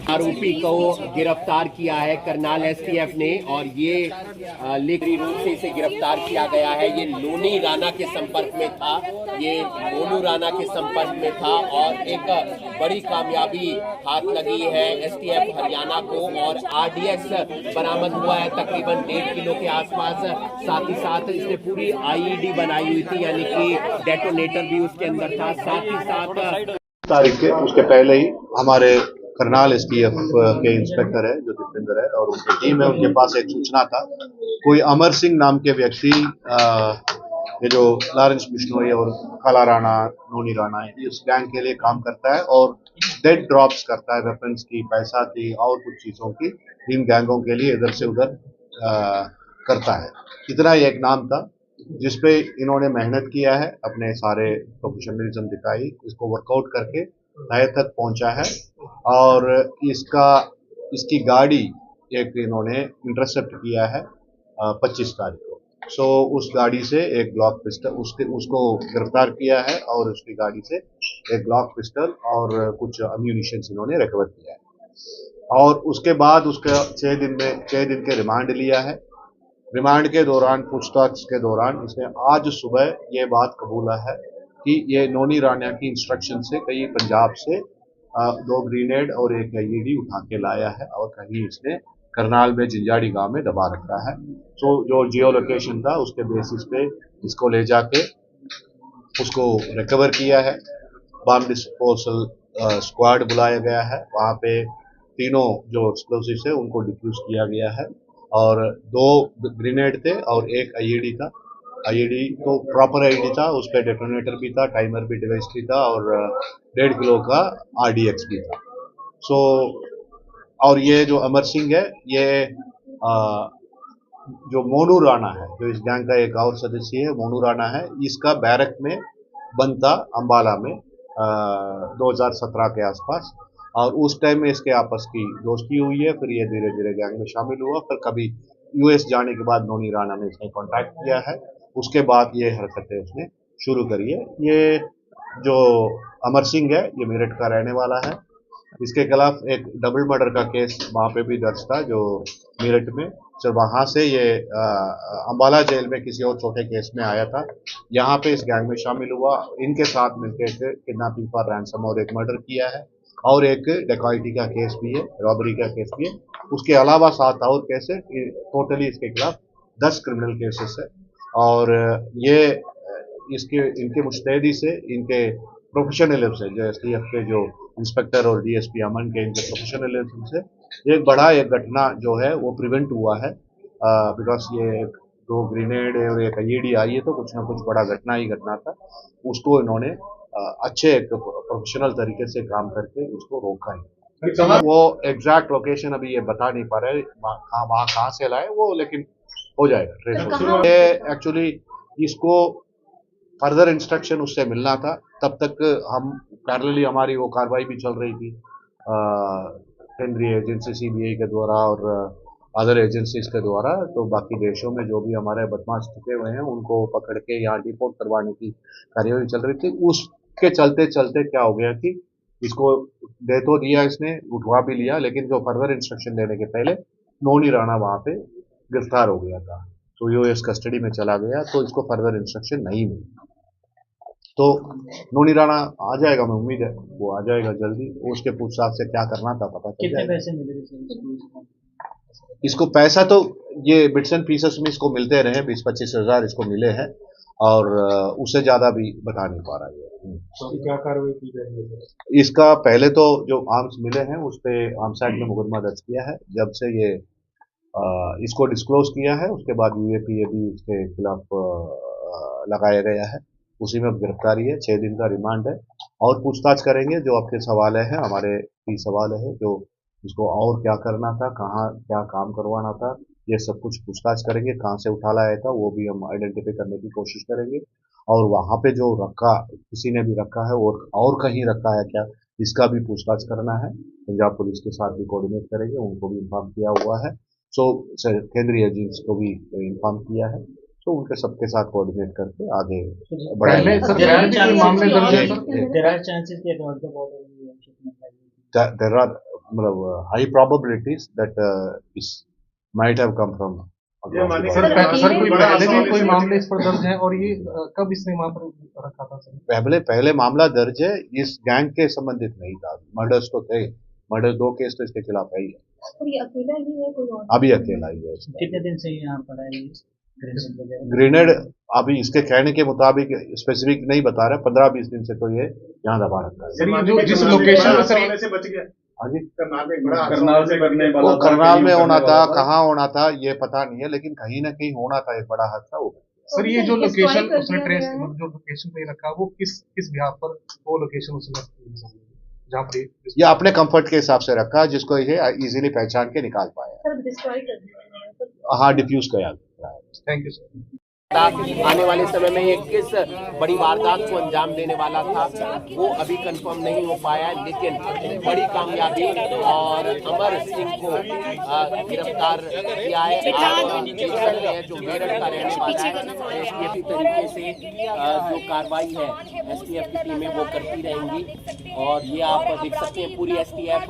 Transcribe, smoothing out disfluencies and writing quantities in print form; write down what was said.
आरोपी को गिरफ्तार किया है करनाल एसटीएफ ने, और ये लेखी रूप से इसे गिरफ्तार किया गया है। ये नोनी राणा के संपर्क में था, ये मोनू राणा के संपर्क में था, और एक बड़ी कामयाबी हाथ लगी है एसटीएफ हरियाणा को, और आरडीएक्स बरामद हुआ है तकरीबन 1.5 किलो के आसपास। साथ ही साथ इसने पूरी आईईडी बनाई हुई थी, यानी कि डेटोनेटर भी उसके अंदर था। साथ ही साथ तारीख के उसके पहले ही हमारे करनाल एसटीएफ के इंस्पेक्टर है जो दीपेंद्र है और उनकी टीम है, उनके पास एक सूचना था, कोई अमर सिंह नाम के व्यक्ति ये जो लॉरेंस बिश्नोई और काला राणा, नोनी राणा इस गैंग के लिए काम करता है और डेड ड्रॉप्स करता है, वेपन्स की, पैसा की और कुछ चीजों की इन गैंगों के लिए इधर से उधर करता है। इतना ही एक नाम था जिसपे इन्होंने मेहनत किया है, अपने सारे प्रोफेशनलिज्म दिखाई, इसको वर्कआउट करके तय तक पहुंचा है। और इसकी गाड़ी एक इन्होंने इंटरसेप्ट किया है 25 तारीख को। सो उस गाड़ी से एक ग्लॉक पिस्टल उसको गिरफ्तार किया है और उसकी गाड़ी से एक ग्लॉक पिस्टल और कुछ अम्यूनिशन इन्होंने रिकवर किया है। और उसके बाद उसका 6 दिन के रिमांड लिया है। रिमांड के दौरान, पूछताछ के दौरान इसने आज सुबह ये बात कबूला है कि ये नोनी राणा की इंस्ट्रक्शन से कहीं पंजाब से 2 ग्रेनेड और एक आईईडी उठा के लाया है और कहीं इसने करनाल में जिंजाड़ी गांव में दबा रखा है। तो जो जियो लोकेशन था उसके बेसिस पे इसको ले जाके उसको रिकवर किया है। बम डिस्पोजल स्क्वाड बुलाया गया है, वहां पे तीनों जो एक्सप्लोसिव है उनको डिफ्यूज किया गया है और 2 ग्रेनेड थे और एक आईईडी था। आईईडी तो प्रॉपर आईईडी था, उस पर डेटोनेटर भी था, टाइमर भी डिवाइस भी था और 1.5 किलो का आरडीएक्स भी था। सो और ये जो अमर सिंह है, ये जो मोनू राणा है, जो इस गैंग का एक और सदस्य है, मोनू राणा है, इसका बैरक में बंद था अंबाला में 2017 के आसपास। और उस टाइम में इसके आपस की दोस्ती हुई है, फिर ये धीरे धीरे गैंग में शामिल हुआ, फिर कभी यूएस जाने के बाद नोनी राणा ने इसने कांटेक्ट किया है, उसके बाद ये हरकतें उसने शुरू करी है। ये जो अमर सिंह है ये मेरठ का रहने वाला है, इसके खिलाफ एक डबल मर्डर का केस वहां पे भी दर्ज था जो मेरठ में, जब वहां से ये अंबाला जेल में किसी और छोटे केस में आया था, यहाँ पे इस गैंग में शामिल हुआ, इनके साथ मिलकर किडनैपिंग फॉर रैंसम और एक मर्डर किया है और एक डकैती का केस भी है, रॉबरी का केस भी है। उसके अलावा 7 और केस है, टोटली इसके खिलाफ 10 क्रिमिनल केसेस है। और ये इनके मुस्तैदी से, इनके प्रोफेशनलिज्म से, जो एसटीएफ के जो इंस्पेक्टर और डीएसपी अमन के इनके प्रोफेशनलिज्म से एक घटना जो है वो प्रिवेंट हुआ है, बिकॉज ये 2 ग्रेनेड और एक आईईडी आई है तो कुछ ना कुछ बड़ा घटना ही घटना था, उसको इन्होंने अच्छे एक प्रोफेशनल तरीके से काम करके उसको रोका है। वो एग्जैक्ट लोकेशन अभी ये बता नहीं पा रहे वहाँ कहाँ से लाए वो, लेकिन हो जाएगा ट्रेस। ये एक्चुअली इसको फर्दर इंस्ट्रक्शन उससे मिलना था, तब तक हम पैरेलली हमारी वो कार्रवाई भी चल रही थी केंद्रीय एजेंसी सीबीआई के द्वारा और अदर एजेंसीज के द्वारा। तो बाकी देशों में जो भी हमारे बदमाश छुपे हुए हैं उनको पकड़ के यहाँ डिपोर्ट करवाने की कार्यवाही चल रही थी। उसके चलते चलते क्या हो गया कि इसको दे तो दिया, इसने उठवा भी लिया, लेकिन जो फर्दर इंस्ट्रक्शन देने के पहले नोनी राणा वहां पे गिरफ्तार हो गया था, तो यूएस कस्टडी में चला गया, तो इसको फर्दर इंस्ट्रक्शन नहीं मिली। तो नोनी राणा आ जाएगा, मैं उम्मीद है वो आ जाएगा जल्दी। उसके पूछताछ से क्या करना था पता चल जाएगा। पैसे मिले इसको पैसा तो ये बिट्स एंड पीसेस में इसको मिलते रहे, 20-25 हजार इसको मिले हैं और उससे ज्यादा भी बता नहीं पा रहा है। तो क्या कार्रवाई की जाएगी? इसका पहले तो जो आर्म्स मिले हैं उस पे आर्म्स एक्ट में मुकदमा दर्ज किया है, जब से ये इसको डिस्क्लोज किया है उसके बाद यूएपीए भी इसके खिलाफ लगाया गया है, उसी में गिरफ्तारी है। 6 दिन का रिमांड है और पूछताछ करेंगे। जो आपके सवाल है, हमारे भी सवाल है, जो इसको और क्या करना था, कहाँ क्या काम करवाना था, ये सब कुछ पूछताछ करेंगे। कहाँ से उठा लाया था वो भी हम आइडेंटिफाई करने की कोशिश करेंगे, और वहां पे जो रखा, किसी ने भी रखा है और कहीं रखा है क्या, इसका भी पूछताछ करना है। पंजाब पुलिस के साथ भी कोऑर्डिनेट करेंगे, उनको भी इन्फॉर्म किया हुआ है। सो केंद्रीय एजेंसी को भी इन्फॉर्म किया है, तो उनके सबके साथ कोऑर्डिनेट करके आगे बढ़ाएंगे। there are high probabilities that this might have come from across the sir border. Sir कोई पहले भी कोई मामले इस पर दर्ज है और ये कब इसने वहाँ पर रखा था सर? पहले मामला दर्ज है, इस गैंग के संबंधित नहीं था। मर्डर्स तो थे, मर्डर 2 केस तो इसके खिलाफ है ही है। सर ये अकेला ही है कोई और? अभी अकेला ही है। कितने दिन से यहाँ पर है ये ग्रेनेड अभी इसके कहने के मुताबिक स्पेसिफिक नहीं बता रहे, 15-20 दिन से तो ये यहाँ दबा रखा है। सर ये जो जिस लोकेशन में सर से बच गया, हाँ जी, करनाल से करने वाला वो करनाल में होना था, कहाँ होना था ये पता नहीं है, लेकिन कहीं ना कहीं होना था, एक बड़ा हादसा हो गया। सर ये जो destroy लोकेशन कर उसने दिया ट्रेस गया है। जो लोकेशन पे रखा वो किस बिहार पर वो लोकेशन उसने जहाँ पर ये अपने कंफर्ट के हिसाब से रखा, जिसको ये इजीली पहचान के निकाल पाया। सर डिस्ट्रॉय कर दिया। हाँ, डिफ्यूज किया। Thank you sir. आने वाले समय में ये किस बड़ी वारदात को अंजाम देने वाला था वो अभी कंफर्म नहीं हो पाया है, लेकिन बड़ी कामयाबी और अमर सिंह को गिरफ्तार किया है। आप देख सकते हैं जो मेरठ का रहने वाला है, एसटीएफ तरीके से जो कार्रवाई है एसटीएफ की टीमें वो करती रहेंगी और ये आप देख सकते हैं पूरी एसटीएफ